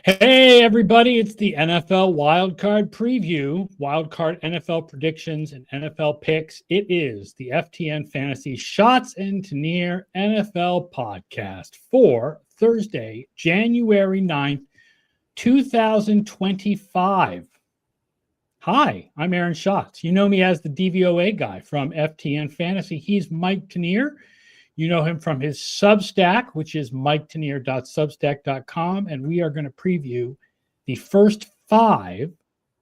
Hey, everybody, it's the NFL Wildcard Preview, Wildcard NFL Predictions, and NFL Picks. It is the FTN Fantasy Schatz and Tanier NFL Podcast for Thursday, January 9th, 2025. Hi, I'm Aaron Schatz. You know me as the DVOA guy from FTN Fantasy. He's Mike Tanier. You know him from his Substack, which is miketanier.substack.com, and we are going to preview the first 5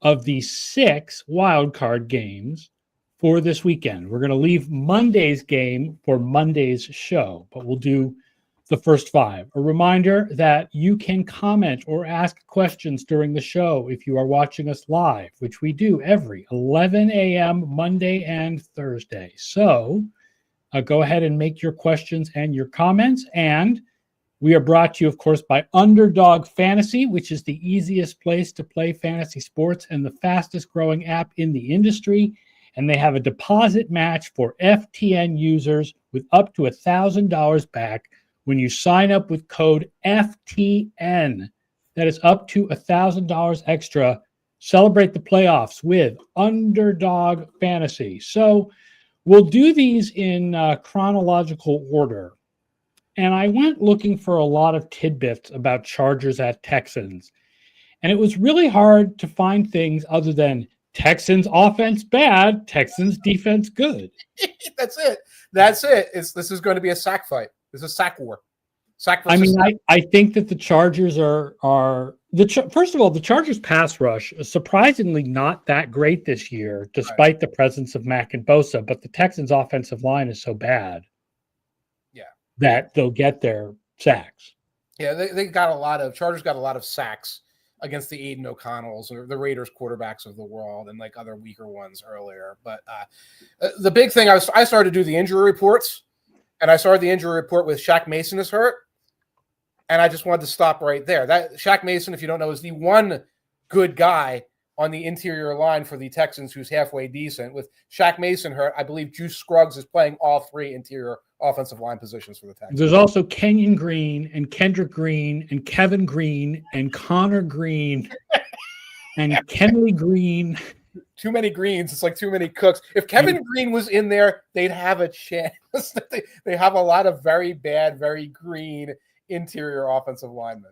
of the 6 wildcard games for this weekend. We're going to leave Monday's game for Monday's show, but we'll do the first 5. A reminder that you can comment or ask questions during the show if you are watching us live, which we do every 11 a.m. Monday and Thursday. So go ahead and make your questions and your comments. And we are brought to you, of course, by Underdog Fantasy, which is the easiest place to play fantasy sports and the fastest growing app in the industry. And they have a deposit match for FTN users with up to $1,000 back when you sign up with code FTN. That is up to $1,000 extra. Celebrate the playoffs with Underdog Fantasy. So we'll do these in chronological order. And I went looking for a lot of tidbits about Chargers at Texans. And it was really hard to find things other than Texans offense bad, Texans defense good. That's it. This is going to be a sack fight. This is a sack war. Sack versus sack. I think that the Chargers first of all, the Chargers pass rush is surprisingly not that great this year, despite the presence of Mack and Bosa. But the Texans' offensive line is so bad, that they'll get their sacks. Yeah, Chargers got a lot of sacks against the Aiden O'Connells or the Raiders quarterbacks of the world and like other weaker ones earlier. But the big thing, I started to do the injury reports, and I started the injury report with Shaq Mason is hurt. And I just wanted to stop right there. That Shaq Mason, if you don't know, is the one good guy on the interior line for the Texans who's halfway decent. With Shaq Mason hurt, I believe Juice Scruggs is playing all 3 interior offensive line positions for the Texans. There's also Kenyon Green and Kendrick Green and Kevin Green and Connor Green and Kenley Green. Too many greens. It's like too many cooks. If Kevin Green was in there, they'd have a chance. They have a lot of very bad, very green interior offensive linemen.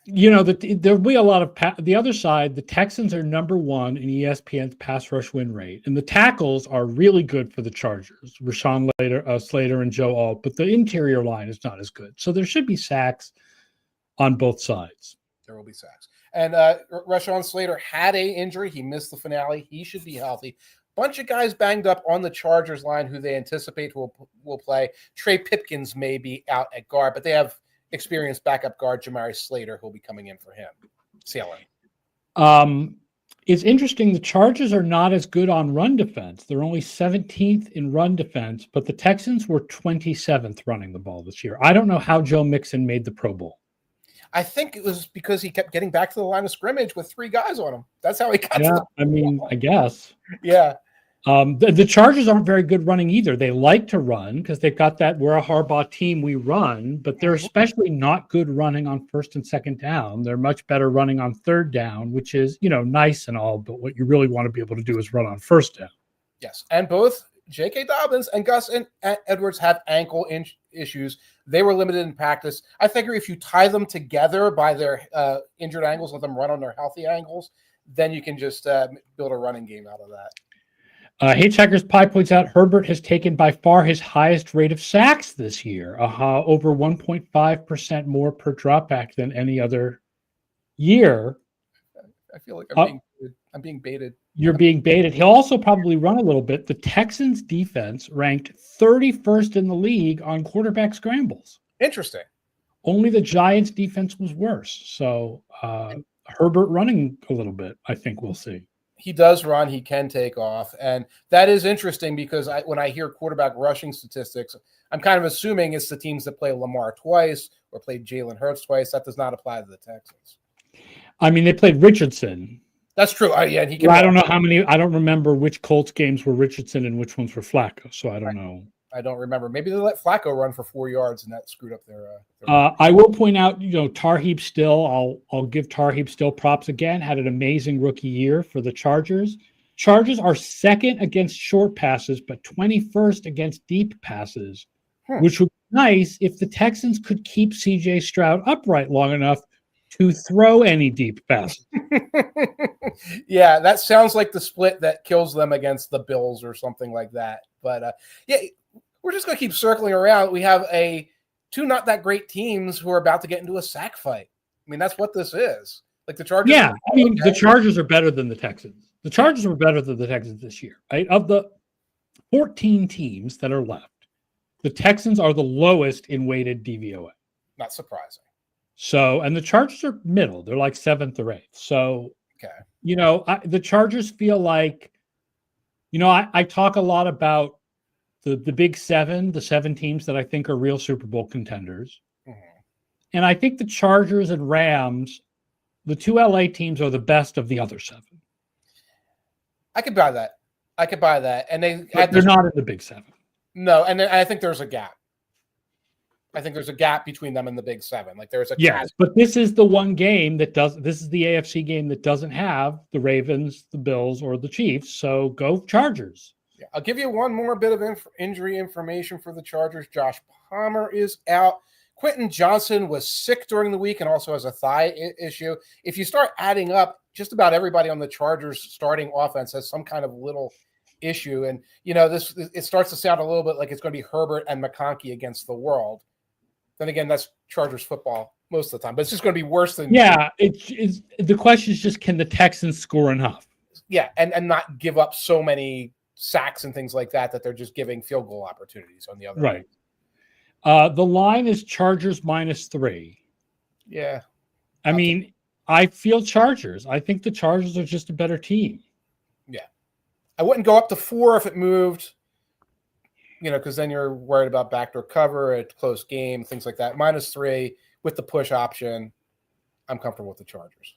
You know, there'll be a lot of the other side. The Texans are number 1 in ESPN's pass rush win rate, and the tackles are really good for the Chargers. Rashawn Slater and Joe Alt, but the interior line is not as good. So there should be sacks on both sides. There will be sacks. And Rashawn Slater had an injury. He missed the finale. He should be healthy. Bunch of guys banged up on the Chargers line who they anticipate will play. Trey Pipkins may be out at guard, but they have experienced backup guard Jamari Slater who'll be coming in for him. CLN. It's interesting. The Chargers are not as good on run defense. They're only 17th in run defense, but the Texans were 27th running the ball this year. I don't know how Joe Mixon made the Pro Bowl. I think it was because he kept getting back to the line of scrimmage with 3 guys on him. That's how he got to the I guess. Yeah. The Chargers aren't very good running either. They like to run because they've got that we're a Harbaugh team, we run, but they're especially not good running on first and second down. They're much better running on third down, which is, nice and all, but what you really want to be able to do is run on first down. Yes, and both J.K. Dobbins and Gus and Edwards have ankle issues. They were limited in practice. I figure if you tie them together by their injured ankles, let them run on their healthy ankles, then you can just build a running game out of that. Hitchhiker's Pie points out Herbert has taken by far his highest rate of sacks this year, over 1.5% more per dropback than any other year. I feel like I'm being baited. You're being baited. He'll also probably run a little bit. The Texans defense ranked 31st in the league on quarterback scrambles. Interesting. Only the Giants defense was worse. So Herbert running a little bit, I think we'll see. He does run. He can take off. And that is interesting because when I hear quarterback rushing statistics, I'm kind of assuming it's the teams that play Lamar twice or played Jalen Hurts twice. That does not apply to the Texans. I mean, they played Richardson. That's true. Yeah, and I don't know how many. I don't remember which Colts games were Richardson and which ones were Flacco. So I don't know. I don't remember. Maybe they let Flacco run for 4 yards and that screwed up their I will point out, Tarheeb still, I'll give Tarheeb still props again, had an amazing rookie year for the Chargers. Chargers are second against short passes, but 21st against deep passes, which would be nice if the Texans could keep CJ Stroud upright long enough to throw any deep passes. Yeah, that sounds like the split that kills them against the Bills or something like that. But yeah, we're just going to keep circling around. We have two not that great teams who are about to get into a sack fight. I mean, that's what this is. Like the Chargers. Yeah, the Chargers are better than the Texans. The Chargers were better than the Texans this year. Right? Of the 14 teams that are left, the Texans are the lowest in weighted DVOA. Not surprising. So, and the Chargers are middle. They're like 7th or 8th. So, okay. The Chargers feel like, I talk a lot about the big 7, the 7 teams that I think are real Super Bowl contenders. Mm-hmm. And I think the Chargers and Rams, the 2 LA teams, are the best of the other 7. I could buy that. And they're not in the big 7. No, and I think there's a gap. I think there's a gap between them and the big 7. Like there's a yes, but this is the one game that does. This is the AFC game that doesn't have the Ravens, the Bills, or the Chiefs. So go Chargers. Yeah, I'll give you one more bit of injury information for the Chargers. Josh Palmer is out. Quentin Johnson was sick during the week and also has a thigh issue. If you start adding up, just about everybody on the Chargers starting offense has some kind of little issue. And, it starts to sound a little bit like it's going to be Herbert and McConkey against the world. Then again, that's Chargers football most of the time, but it's just going to be worse than. Yeah, it's the question is just, can the Texans score enough? Yeah, and not give up so many sacks and things like that they're just giving field goal opportunities on the other. Right. The line is Chargers -3. Yeah. I mean, I feel Chargers. I think the Chargers are just a better team. Yeah. I wouldn't go up to 4 if it moved. Because then you're worried about backdoor cover, a close game, things like that. -3 with the push option. I'm comfortable with the Chargers.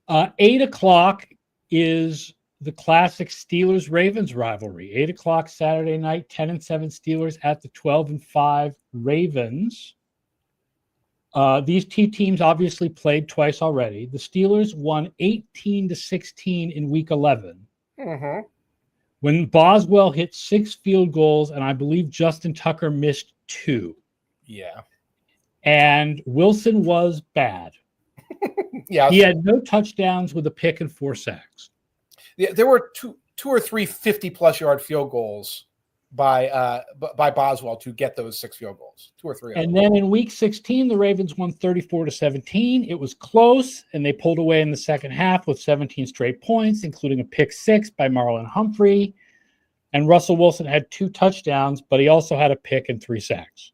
8 o'clock is the classic Steelers-Ravens rivalry. 8 o'clock Saturday night, 10-7 Steelers at the 12-5 Ravens. These 2 teams obviously played twice already. The Steelers won 18-16 in Week 11. Mm-hmm. When Boswell hit 6 field goals, and I believe Justin Tucker missed 2. Yeah. And Wilson was bad. Yeah. He had no touchdowns with a pick and 4 sacks. Yeah, there were two or three 50-plus yard field goals by Boswell to get those 6 field goals. 2 or 3. And then in Week 16, the Ravens won 34-17. It was close, and they pulled away in the second half with 17 straight points, including a pick 6 by Marlon Humphrey. And Russell Wilson had 2 touchdowns, but he also had a pick and 3 sacks.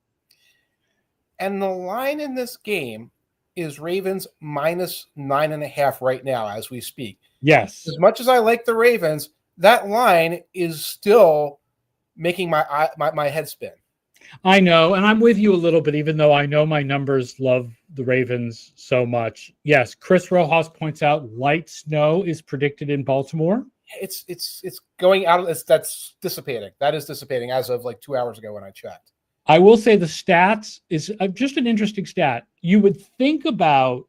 And the line in this game is Ravens -9.5 right now as we speak. Yes. As much as I like the Ravens, that line is still making my head spin. I know, and I'm with you a little bit, even though I know my numbers love the Ravens so much. Yes, Chris Rojas points out light snow is predicted in Baltimore. It's going out of that's dissipating. That is dissipating as of like 2 hours ago when I checked. I will say the stats is just an interesting stat. You would think about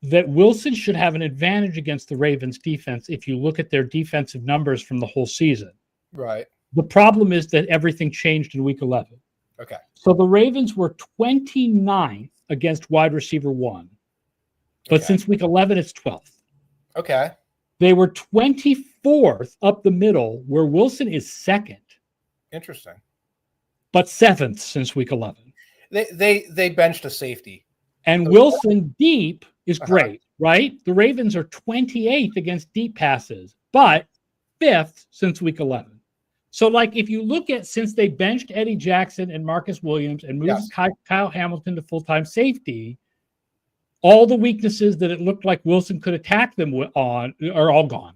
that Wilson should have an advantage against the Ravens defense if you look at their defensive numbers from the whole season. Right. The problem is that everything changed in Week 11. Okay. So the Ravens were 29th against wide receiver 1. But since Week 11, it's 12th. Okay. They were 24th up the middle, where Wilson is 2nd. Interesting. But 7th since Week 11. They benched a safety. And Wilson deep is great, right? The Ravens are 28th against deep passes, but 5th since Week 11. So, like, if you look at since they benched Eddie Jackson and Marcus Williams and moved Kyle Hamilton to full-time safety, all the weaknesses that it looked like Wilson could attack them on are all gone.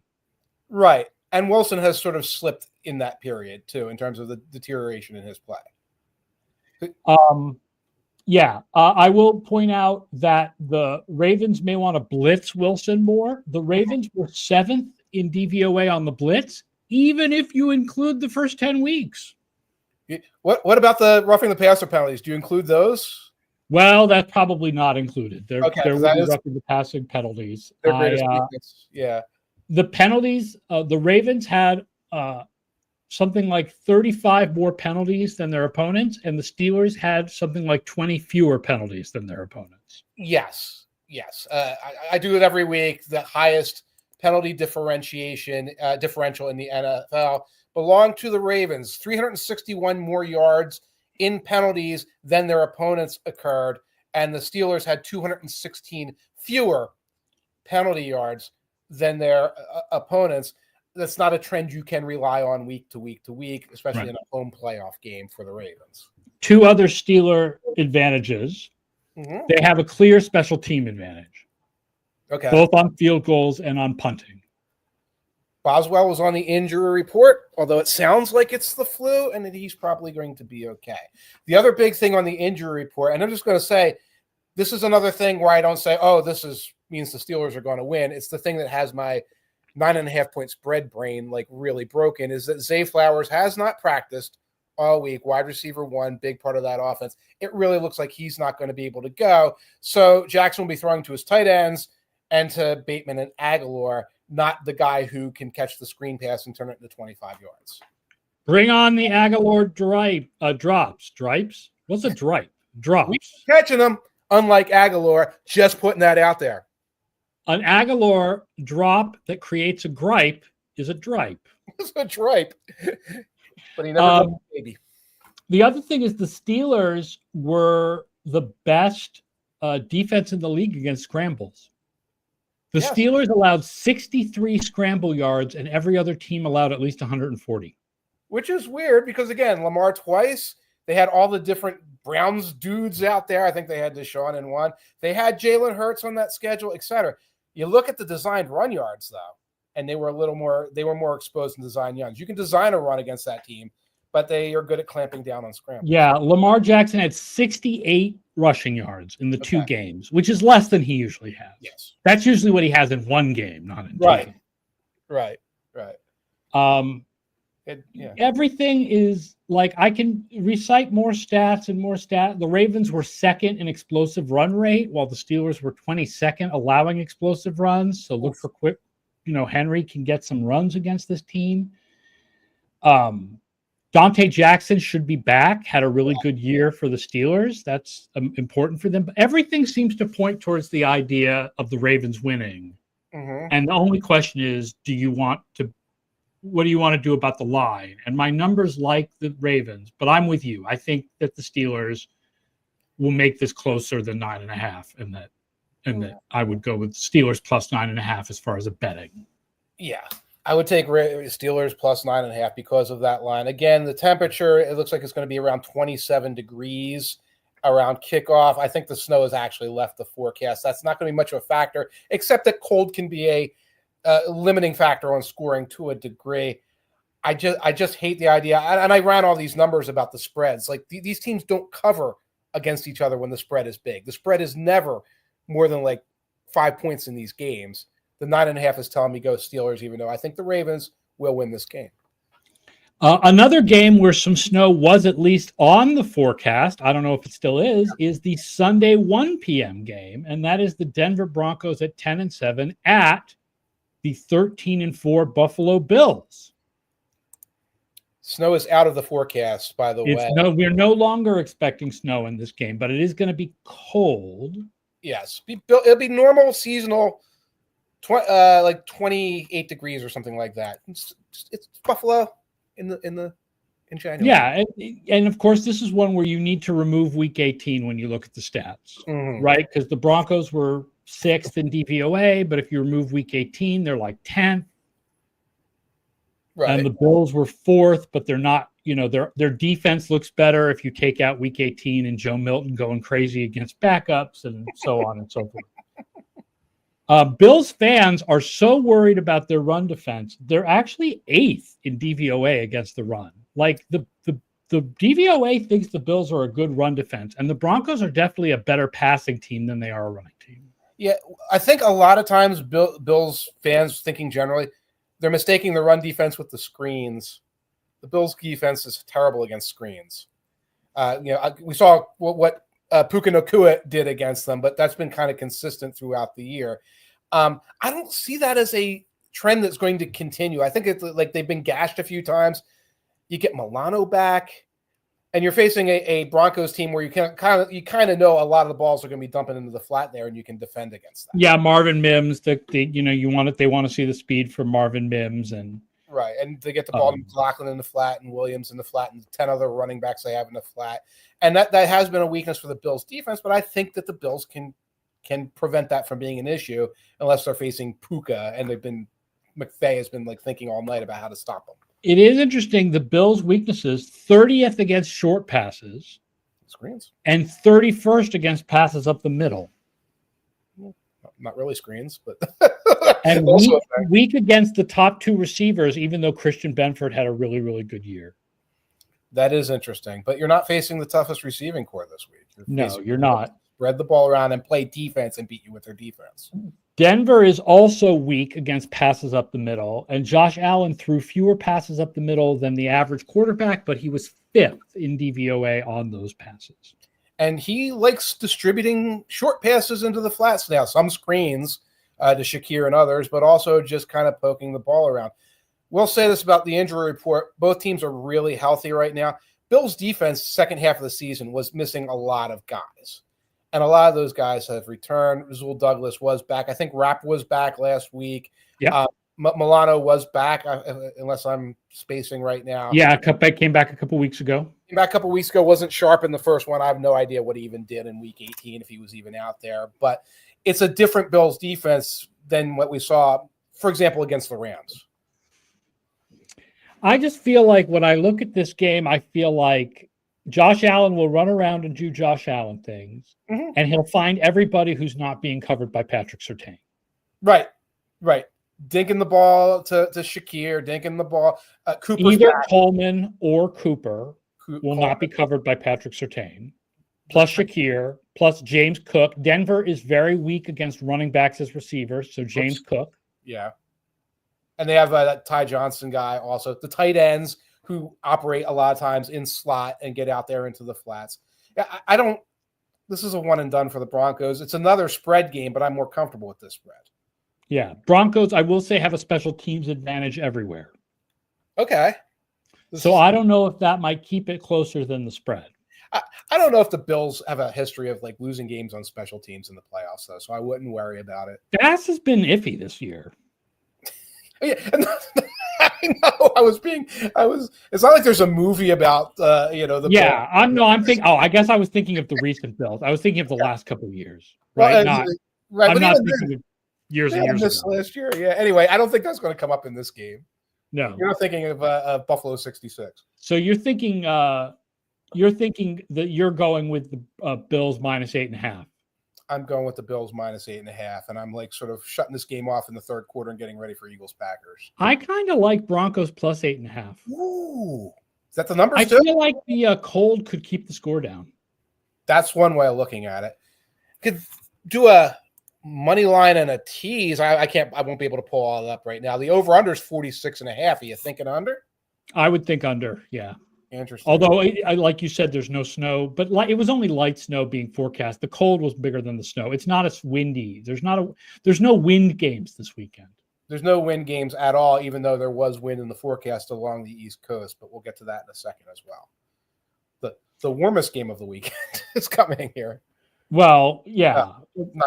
Right. And Wilson has sort of slipped in that period, too, in terms of the deterioration in his play. I will point out that the Ravens may want to blitz Wilson more. The Ravens were 7th in DVOA on the blitz, even if you include the first 10 weeks. What about the roughing the passer penalties? Do you include those? Well, that's probably not included. There will be roughing the passing penalties. Their greatest weakness. Yeah. The penalties, the Ravens had something like 35 more penalties than their opponents, and the Steelers had something like 20 fewer penalties than their opponents. Yes. I do it every week. The highest penalty differential in the NFL belonged to the Ravens. 361 more yards in penalties than their opponents occurred, and the Steelers had 216 fewer penalty yards than their opponents. That's not a trend you can rely on week to week, especially in a home playoff game for the Ravens. Two other Steeler advantages. Mm-hmm. They have a clear special team advantage. Okay. Both on field goals and on punting. Boswell was on the injury report, although it sounds like it's the flu, and that he's probably going to be okay. The other big thing on the injury report, and I'm just going to say, this is another thing where I don't say, oh, means the Steelers are going to win. It's the thing that has my 9.5-point spread brain like really broken, is that Zay Flowers has not practiced all week. Wide receiver 1, big part of that offense. It really looks like he's not going to be able to go. So Jackson will be throwing to his tight ends and to Bateman and Aguilar, not the guy who can catch the screen pass and turn it into 25 yards. Bring on the Aguilar drops. Dripes? What's a dripe? Drops. We catching them, unlike Aguilar, just putting that out there. An Aguilar drop that creates a gripe is a dripe. It's a dripe. But he never did, baby. The other thing is the Steelers were the best defense in the league against scrambles. The Steelers allowed 63 scramble yards, and every other team allowed at least 140. Which is weird because, again, Lamar twice. They had all the different Browns dudes out there. I think they had Deshaun in one. They had Jalen Hurts on that schedule, etc. You look at the designed run yards, though, and they were more exposed in design yards. You can design a run against that team, but they are good at clamping down on scrambles. Yeah, Lamar Jackson had 68 rushing yards in the 2 games, which is less than he usually has. Yes. That's usually what he has in 1 game, not in 2. Right. Everything is like, I can recite more stats. The Ravens were second in explosive run rate, while the Steelers were 22nd allowing explosive runs. So look for quick, Henry can get some runs against this team. Dante Jackson should be back, had a really good year for the Steelers. That's important for them. But everything seems to point towards the idea of the Ravens winning. Mm-hmm. And the only question is, what do you want to do about the line? And my numbers like the Ravens, but I'm with you. I think that the Steelers will make this closer than 9.5, and that I would go with Steelers plus 9.5 as far as a betting. Yeah. I would take Steelers plus 9.5 because of that line. Again, the temperature, it looks like it's going to be around 27 degrees around kickoff. I think the snow has actually left the forecast. That's not going to be much of a factor, except that cold can be a limiting factor on scoring to a degree. I just hate the idea. And I ran all these numbers about the spreads. Like these teams don't cover against each other when the spread is big. The spread is never more than like 5 points in these games. The 9.5 is telling me go Steelers, even though I think the Ravens will win this game. Another game where some snow was at least on the forecast, I don't know if it still is the Sunday 1 p.m. game, and that is the Denver Broncos at 10-7 at the 13-4 Buffalo Bills. Snow is out of the forecast, by the way. No, we're no longer expecting snow in this game, but it is going to be cold. Yes, it'll be normal seasonal. Like 28 degrees or something like that. It's Buffalo in January. Yeah, and of course this is one where you need to remove Week 18 when you look at the stats, right? Because the Broncos were 6th in DVOA, but if you remove Week 18, they're like 10th. Right. And the Bills were 4th, but they're not. Their defense looks better if you take out Week 18 and Joe Milton going crazy against backups and so on and so forth. Bills fans are so worried about their run defense. They're actually 8th in DVOA against the run. Like the DVOA thinks the Bills are a good run defense, and the Broncos are definitely a better passing team than they are a running team. Yeah, I think a lot of times Bills fans thinking generally, they're mistaking the run defense with the screens the Bills' defense is terrible against screens. We saw what Puka Nacua did against them, but that's been kind of consistent throughout the year. I don't see that as a trend that's going to continue. I think it's like they've been gashed a few times. You get Milano back, and you're facing a Broncos team where you kind of know a lot of the balls are going to be dumping into the flat there, and you can defend against that. Yeah, Marvin Mims. They want to see the speed from Marvin Mims and right, and they get the ball to McLaughlin in the flat and Williams in the flat and 10 other running backs they have in the flat, and that has been a weakness for the Bills defense. But I think that the Bills can prevent that from being an issue unless they're facing Puka, and McVay has been thinking all night about how to stop them. It is interesting. The Bills' weaknesses: 30th against short passes, screens, and 31st against passes up the middle. Not really screens, but and weak against the top two receivers, even though Christian Benford had a really, really good year. That is interesting, but you're not facing the toughest receiving core this week. You're not. Spread the ball around and play defense and beat you with their defense. Denver is also weak against passes up the middle, and Josh Allen threw fewer passes up the middle than the average quarterback, but he was 5th in DVOA on those passes. And he likes distributing short passes into the flats now, some screens to Shakir and others, but also just kind of poking the ball around. We'll say this about the injury report. Both teams are really healthy right now. Bill's defense, second half of the season, was missing a lot of guys. And a lot of those guys have returned. Rasul Douglas was back. I think Rapp was back last week. Yeah. Milano was back, unless I'm spacing right now. Yeah, came back a couple weeks ago. Came back a couple weeks ago. Wasn't sharp in the first one. I have no idea what he even did in week 18, if he was even out there. But it's a different Bills defense than what we saw, for example, against the Rams. I just feel like when I look at this game, I feel like Josh Allen will run around and do Josh Allen things, and he'll find everybody who's not being covered by Patrick Surtain. Right. Dinking the ball to Shakir, dinking the ball. Cooper's Either back. Coleman or Cooper will not be covered by Patrick Surtain, plus Shakir, plus James Cook. Denver is very weak against running backs as receivers, so James Cook. Yeah. And they have that Ty Johnson guy also. The tight ends who operate a lot of times in slot and get out there into the flats. Yeah, I don't – this is a one and done for the Broncos. It's another spread game, but I'm more comfortable with this spread. Yeah. Broncos, I will say, have a special teams advantage everywhere. Okay. So I don't know if that might keep it closer than the spread. I don't know if the Bills have a history of losing games on special teams in the playoffs, though, so I wouldn't worry about it. Bass has been iffy this year. Yeah, I know. It's not like there's a movie about the. Yeah, I'm thinking. Oh, I guess I was thinking of the recent Bills. I was thinking of the last couple of years, right? Right. I'm not thinking of years and years ago. Last year, yeah. Anyway, I don't think that's going to come up in this game. No, you're not thinking of Buffalo 66. So you're thinking that you're going with the Bills -8.5. I'm going with the Bills -8.5, and I'm sort of shutting this game off in the third quarter and getting ready for Eagles-Packers. I kind of like Broncos +8.5. Ooh, is that the number? I feel like the cold could keep the score down. That's one way of looking at it. Could do a money line and a tease. I won't be able to pull all that up right now. The over/under is 46.5. Are you thinking under? I would think under. Yeah. Interesting. Although, like you said, there's no snow, but it was only light snow being forecast. The cold was bigger than the snow. It's not as windy. There's no wind games this weekend. There's no wind games at all, even though there was wind in the forecast along the East Coast. But we'll get to that in a second as well. The warmest game of the weekend is coming here. Well, yeah,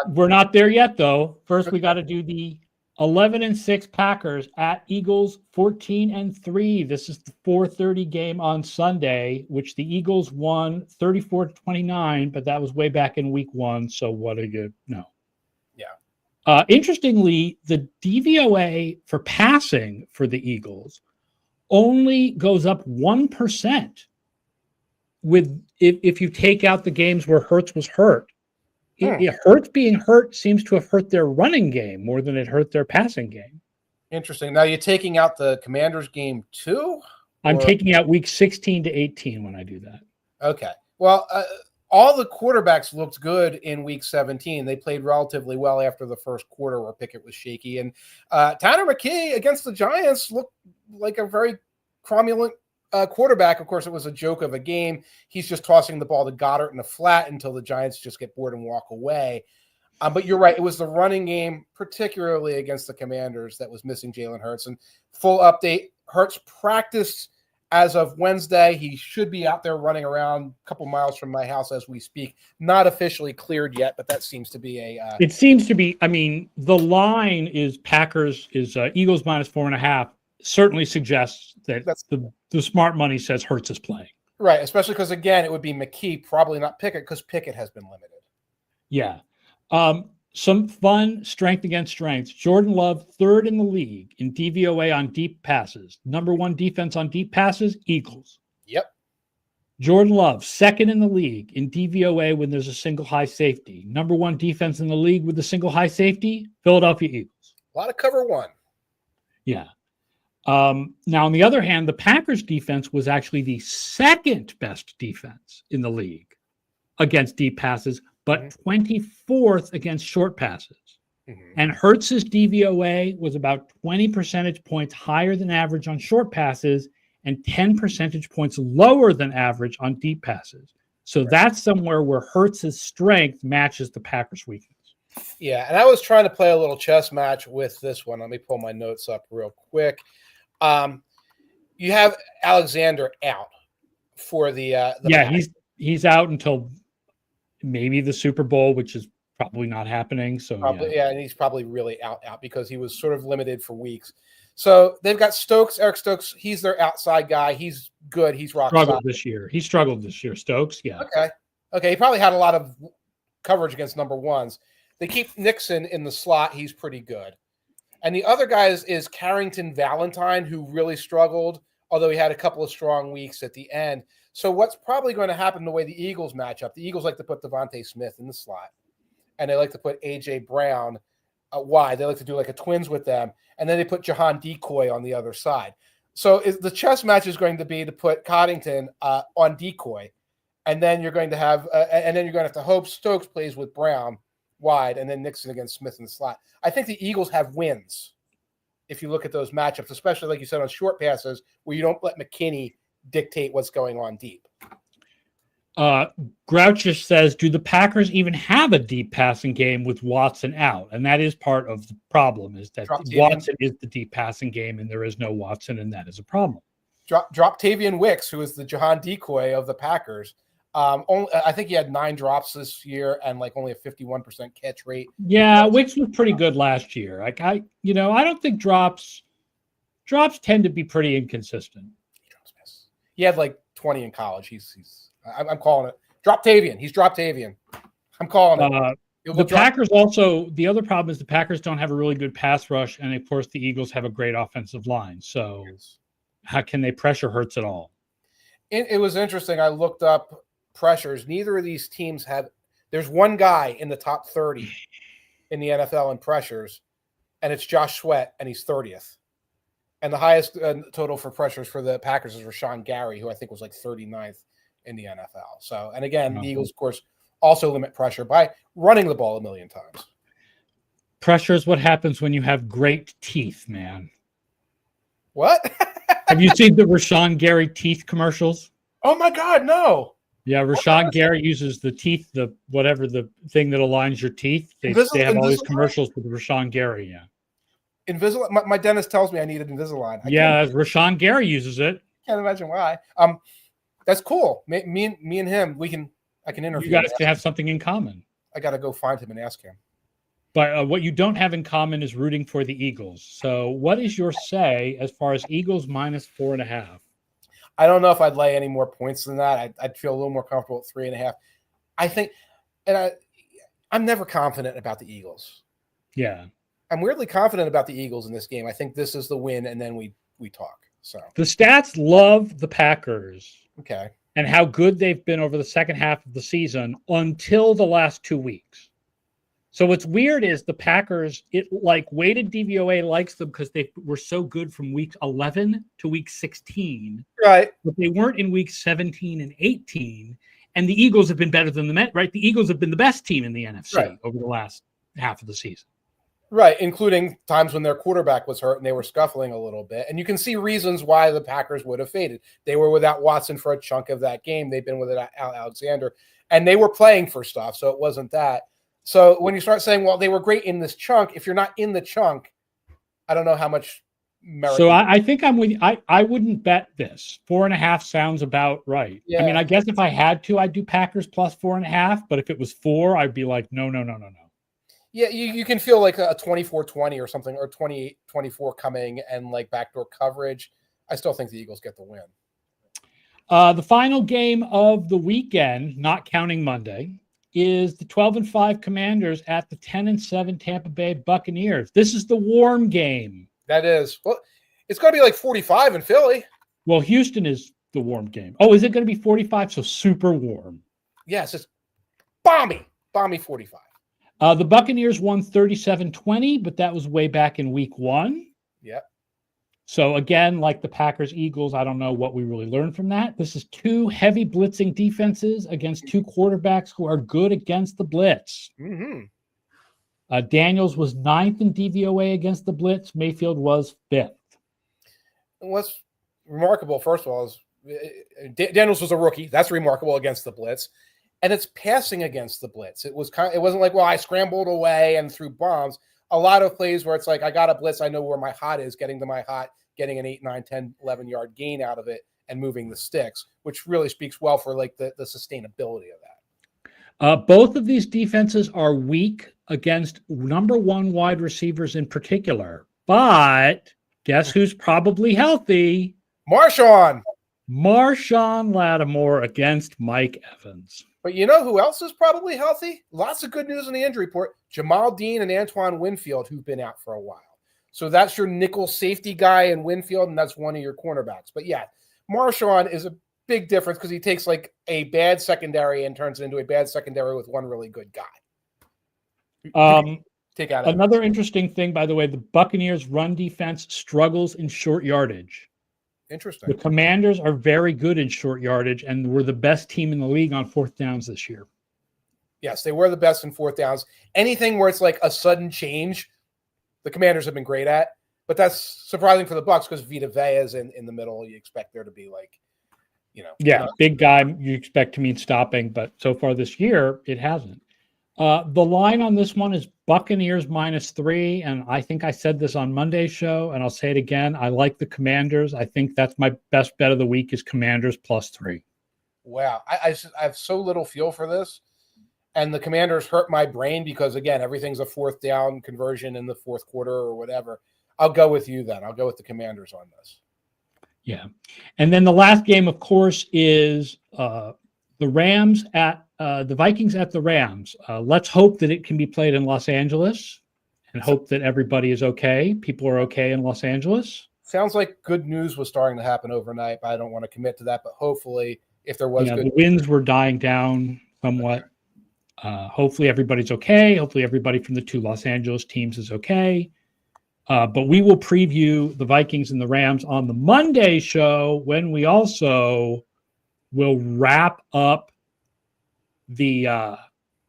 we're not there yet though. First, we got to do the 11-6 Packers at Eagles 14-3. This is the 4:30 game on Sunday, which the Eagles won 34-29, but that was way back in week 1. So what do you know? Yeah. Interestingly, the DVOA for passing for the Eagles only goes up 1% if you take out the games where Hurts was hurt. Hurts being hurt seems to have hurt their running game more than it hurt their passing game. Interesting. Now you're taking out the Commanders game too? I'm taking out week 16 to 18 when I do that. Okay. Well, all the quarterbacks looked good in week 17. They played relatively well after the first quarter where Pickett was shaky. And Tanner McKee against the Giants looked like a very cromulent quarterback, of course, it was a joke of a game. He's just tossing the ball to Goddard in the flat until the Giants just get bored and walk away. But you're right. It was the running game, particularly against the Commanders, that was missing Jalen Hurts. And full update, Hurts practiced as of Wednesday. He should be out there running around a couple miles from my house as we speak. Not officially cleared yet, but that seems to be a... It seems to be, I mean, the line is Eagles minus 4.5. Certainly suggests that the smart money says Hurts is playing. Right, especially because, again, it would be McKee, probably not Pickett, because Pickett has been limited. Yeah. Some fun strength against strength. Jordan Love, third in the league in DVOA on deep passes. Number one defense on deep passes, Eagles. Yep. Jordan Love, second in the league in DVOA when there's a single high safety. Number one defense in the league with a single high safety, Philadelphia Eagles. A lot of cover one. Yeah. Now, on the other hand, the Packers defense was actually the second best defense in the league against deep passes, but 24th against short passes. And Hurts's DVOA was about 20 percentage points higher than average on short passes and 10 percentage points lower than average on deep passes. So that's somewhere where Hurts's strength matches the Packers' weakness. Yeah, and I was trying to play a little chess match with this one. Let me pull my notes up real quick. You have Alexander out for the he's out until maybe the Super Bowl, which is probably not happening. So and he's probably really out because he was sort of limited for weeks. So they've got Eric Stokes. He's their outside guy. He's good. He's rock solid this year. He struggled this year. Stokes, yeah. Okay. He probably had a lot of coverage against number ones. They keep Nixon in the slot. He's pretty good. And the other guy is Carrington Valentine, who really struggled, although he had a couple of strong weeks at the end. So what's probably going to happen the way the Eagles match up, the Eagles like to put Devontae Smith in the slot, and they like to put A.J. Brown wide. They like to do like a twins with them, and then they put Jahan Decoy on the other side. So the chess match is going to be to put Coddington on Decoy, and then you're going to have to hope Stokes plays with Brown wide, and then Nixon against Smith in the slot. I think the Eagles have wins if you look at those matchups, especially like you said on short passes where you don't let McKinney dictate what's going on deep. Grouchish says, do the Packers even have a deep passing game with Watson out? And that is part of the problem, is that Watson is the deep passing game and there is no Watson, and that is a problem. Drop Tavian Wicks, who is the Jahan Decoy of the Packers. I think he had 9 drops this year and like only a 51% catch rate. Yeah, Wicks was pretty good last year. I don't think drops tend to be pretty inconsistent. He had like 20 in college. I'm calling it. Drop Tavian. He's dropped Tavian. I'm calling it. The other problem is the Packers don't have a really good pass rush, and of course the Eagles have a great offensive line. So how can they pressure Hurts at all? It was interesting. I looked up pressures. Neither of these teams have. There's one guy in the top 30 in the NFL in pressures, and it's Josh Sweat, and he's 30th. And the highest total for pressures for the Packers is Rashawn Gary, who I think was like 39th in the NFL. So, and again, the Eagles, of course, also limit pressure by running the ball a million times. Pressure is what happens when you have great teeth, man. What? Have you seen the Rashawn Gary teeth commercials? Oh my God, no. Yeah, Rashawn Gary uses the teeth, the thing that aligns your teeth. They have all these commercials with Rashawn Gary, yeah. Invisalign. My dentist tells me I need an Invisalign. Rashawn Gary uses it. Can't imagine why. That's cool. Me and him, I can interview. You guys can have something in common. I got to go find him and ask him. But what you don't have in common is rooting for the Eagles. So what is your say as far as Eagles minus 4.5? I don't know if I'd lay any more points than that. I'd feel a little more comfortable at 3.5. I think, and I'm never confident about the Eagles. Yeah. I'm weirdly confident about the Eagles in this game. I think this is the win, and then we talk. So the stats love the Packers. Okay. And how good they've been over the second half of the season until the last 2 weeks. So what's weird is the Packers, weighted DVOA likes them because they were so good from week 11 to week 16. Right. But they weren't in week 17 and 18. And the Eagles have been better than the Met, right? The Eagles have been the best team in the NFC over the last half of the season. Right, including times when their quarterback was hurt and they were scuffling a little bit. And you can see reasons why the Packers would have faded. They were without Watson for a chunk of that game. They've been without Alexander. And they were playing for stuff, so it wasn't that. So when you start saying, well, they were great in this chunk, if you're not in the chunk, I don't know how much merit. So I think I'm with you. I wouldn't bet this. 4.5 sounds about right. Yeah. I mean, I guess if I had to, I'd do Packers plus 4.5. But if it was 4, I'd be like, no. Yeah, you can feel like a 24-20 or something, or 28-24 coming and like backdoor coverage. I still think the Eagles get the win. The final game of the weekend, not counting Monday, is the 12-5 Commanders at the 10-7 Tampa Bay Buccaneers. This is the warm game. That is. Well, it's going to be like 45 in Philly. Well, Houston is the warm game. Oh, is it going to be 45? So super warm. Yes, it's balmy 45. The Buccaneers won 37-20, but that was way back in week 1. Yep. So again, like the Packers, Eagles, I don't know what we really learned from that. This is 2 heavy blitzing defenses against 2 quarterbacks who are good against the blitz. Mm-hmm. Daniels was 9th in DVOA against the blitz. Mayfield was 5th. What's remarkable, first of all, is Daniels was a rookie. That's remarkable against the blitz. And it's passing against the blitz. It wasn't like, well, I scrambled away and threw bombs. A lot of plays where it's like, I got a blitz, I know where my hot is, getting to my hot, getting an 8, 9, 10, 11-yard gain out of it and moving the sticks, which really speaks well for like the sustainability of that. Both of these defenses are weak against number 1 wide receivers in particular. But guess who's probably healthy? Marshawn Lattimore against Mike Evans. But you know who else is probably healthy? Lots of good news in the injury report. Jamal Dean and Antoine Winfield, who've been out for a while. So that's your nickel safety guy in Winfield, and that's one of your cornerbacks. But yeah, Marshawn is a big difference because he takes like a bad secondary and turns it into a bad secondary with one really good guy. Take out another interesting thing, by the way, the Buccaneers' run defense struggles in short yardage. Interesting. The Commanders are very good in short yardage, and were the best team in the league on 4th downs this year. Yes, they were the best in 4th downs. Anything where it's like a sudden change, the Commanders have been great at. But that's surprising for the Bucs because Vita Vea is in the middle. You expect there to be like, big guy you expect to mean stopping, but so far this year it hasn't. The line on this one is Buccaneers -3, and I think I said this on Monday's show, and I'll say it again. I like the Commanders. I think that's my best bet of the week is Commanders +3. Wow. I have so little feel for this, and the Commanders hurt my brain because, again, everything's a 4th down conversion in the 4th quarter or whatever. I'll go with you then. I'll go with the Commanders on this. Yeah. And then the last game, of course, is the Rams at the Vikings at the Rams. Let's hope that it can be played in Los Angeles and hope that everybody is okay. People are okay in Los Angeles. Sounds like good news was starting to happen overnight, but I don't want to commit to that. But hopefully, if there was good the winds were dying down somewhat. Hopefully everybody's okay. Hopefully everybody from the 2 Los Angeles teams is okay. But we will preview the Vikings and the Rams on the Monday show when we also will wrap up the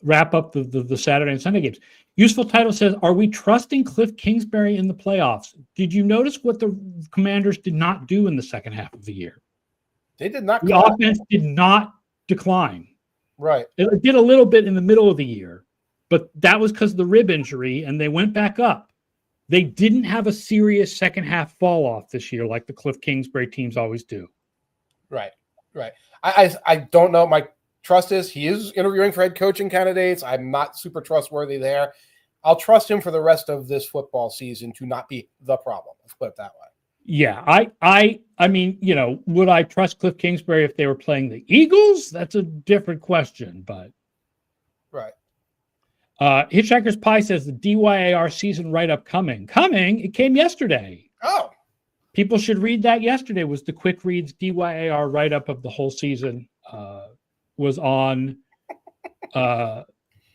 Saturday and Sunday games. Useful title says, are we trusting Cliff Kingsbury in the playoffs? Did you notice what the Commanders did not do in the second half of the year? They did not. The offense did not decline. Right. It did a little bit in the middle of the year, but that was because of the rib injury, and they went back up. They didn't have a serious second half fall off this year like the Cliff Kingsbury teams always do. Right. I don't know. My trust is he is interviewing for head coaching candidates. I'm not super trustworthy there. I'll trust him for the rest of this football season to not be the problem. Let's put it that way. Yeah, I mean, would I trust Cliff Kingsbury if they were playing the Eagles? That's a different question, but right. Hitchhiker's Pie says the DYAR season write-up coming. It came yesterday. Oh. People should read that yesterday. Was the Quick Reads DYAR write-up of the whole season was on the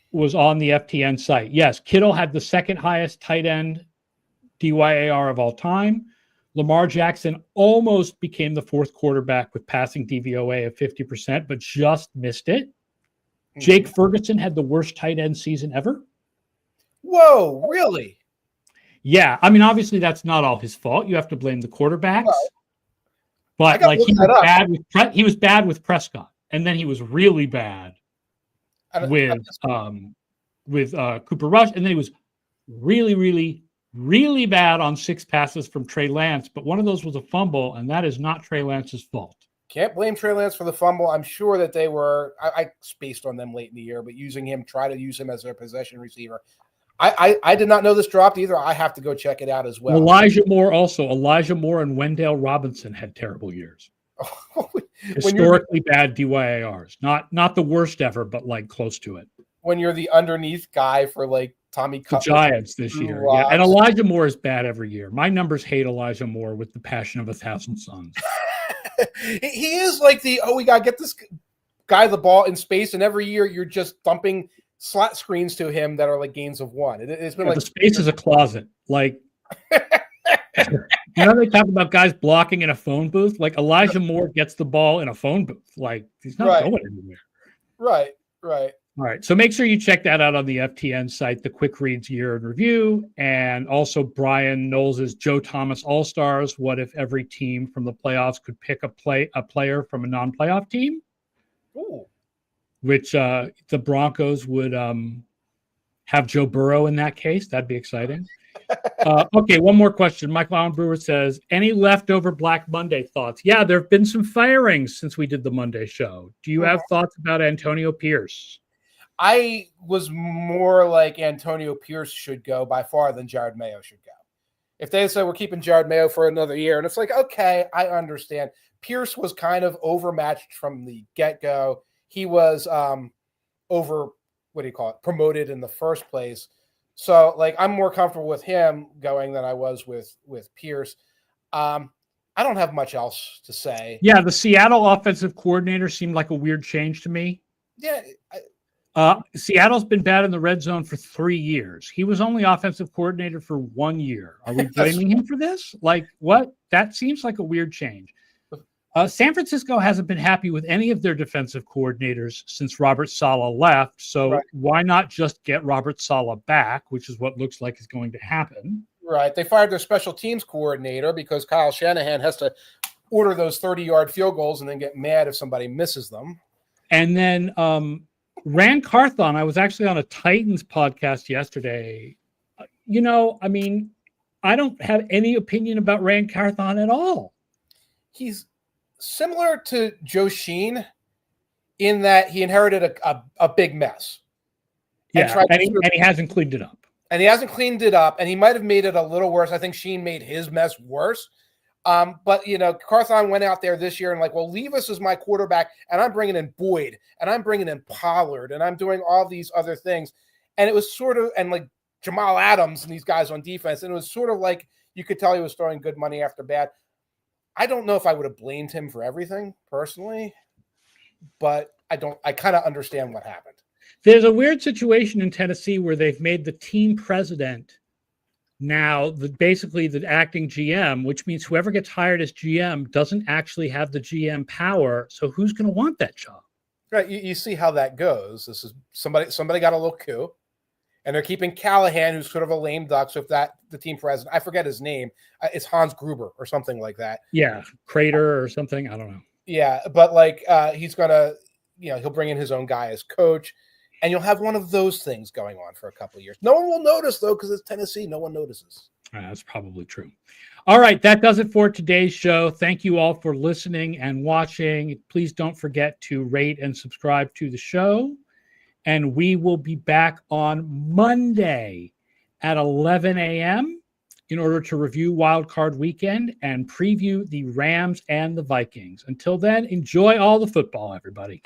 FTN site. Yes, Kittle had the second highest tight end DYAR of all time. Lamar Jackson almost became the 4th quarterback with passing DVOA of 50%, but just missed it. Jake Ferguson had the worst tight end season ever. Whoa, really? Yeah, I mean, obviously that's not all his fault. You have to blame the quarterbacks. Well, but like he was bad with Prescott, and then he was really bad with Cooper Rush, and then he was really, really, really bad on 6 passes from Trey Lance. But one of those was a fumble, and that is not Trey Lance's fault. Can't blame Trey Lance for the fumble. I'm sure that they were. I spaced on them late in the year, but try to use him as their possession receiver. I did not know this dropped either. I have to go check it out as well. Elijah Moore and Wendell Robinson had terrible years. Historically bad DYARs. Not the worst ever, but like close to it. When you're the underneath guy for like Tommy the Giants this year. Yeah. And Elijah Moore is bad every year. My numbers hate Elijah Moore with the passion of 1,000 suns. He is like we got to get this guy the ball in space, and every year you're just dumping slot screens to him that are like gains of 1. It's been like the space is a closet. Like, they talk about guys blocking in a phone booth. Like Elijah Moore gets the ball in a phone booth. Like he's not going anywhere. Right. All right. So make sure you check that out on the FTN site, the Quick Reads Year in Review, and also Brian Knowles' Joe Thomas All-Stars. What if every team from the playoffs could pick a player from a non-playoff team? Ooh. Which the Broncos would have Joe Burrow in that case. That'd be exciting. Okay, one more question. Michael Allen Brewer says, any leftover Black Monday thoughts? Yeah, there have been some firings since we did the Monday show. Do you have thoughts about Antonio Pierce? I was more like Antonio Pierce should go by far than Jared Mayo should go. If they said we're keeping Jared Mayo for another year, and it's like, okay, I understand. Pierce was kind of overmatched from the get-go. He was promoted in the first place. So, like, I'm more comfortable with him going than I was with Pierce. I don't have much else to say. Yeah, the Seattle offensive coordinator seemed like a weird change to me. Yeah. Seattle's been bad in the red zone for 3 years. He was only offensive coordinator for 1 year. Are we blaming him for this? Like, what? That seems like a weird change. San Francisco hasn't been happy with any of their defensive coordinators since Robert Saleh left. So why not just get Robert Saleh back, which is what looks like is going to happen. Right. They fired their special teams coordinator because Kyle Shanahan has to order those 30-yard field goals and then get mad if somebody misses them. And then Rand Carthon, I was actually on a Titans podcast yesterday. I mean, I don't have any opinion about Rand Carthon at all. He's similar to Joe Sheen in that he inherited a big mess. Yeah, and he hasn't cleaned it up. And he hasn't cleaned it up, and he might have made it a little worse. I think Sheen made his mess worse. But, Carthon went out there this year and like, well, Levis is my quarterback, and I'm bringing in Boyd, and I'm bringing in Pollard, and I'm doing all these other things. And it was sort of, and like Jamal Adams and these guys on defense, and it was sort of like you could tell he was throwing good money after bad. I don't know if I would have blamed him for everything personally, but I kind of understand what happened. There's a weird situation in Tennessee where they've made the team president now basically the acting GM, which means whoever gets hired as GM doesn't actually have the GM power. So who's going to want that job? Right. You see how that goes. This is somebody got a little coup. And they're keeping Callahan, who's sort of a lame duck. So if the team president, I forget his name, it's Hans Gruber or something like that. Yeah, Crater or something. I don't know. Yeah, but like he's gonna, he'll bring in his own guy as coach, and you'll have one of those things going on for a couple of years. No one will notice though, because it's Tennessee. No one notices. That's probably true. All right, that does it for today's show. Thank you all for listening and watching. Please don't forget to rate and subscribe to the show. And we will be back on Monday at 11 a.m. in order to review Wild Card Weekend and preview the Rams and the Vikings. Until then, enjoy all the football, everybody.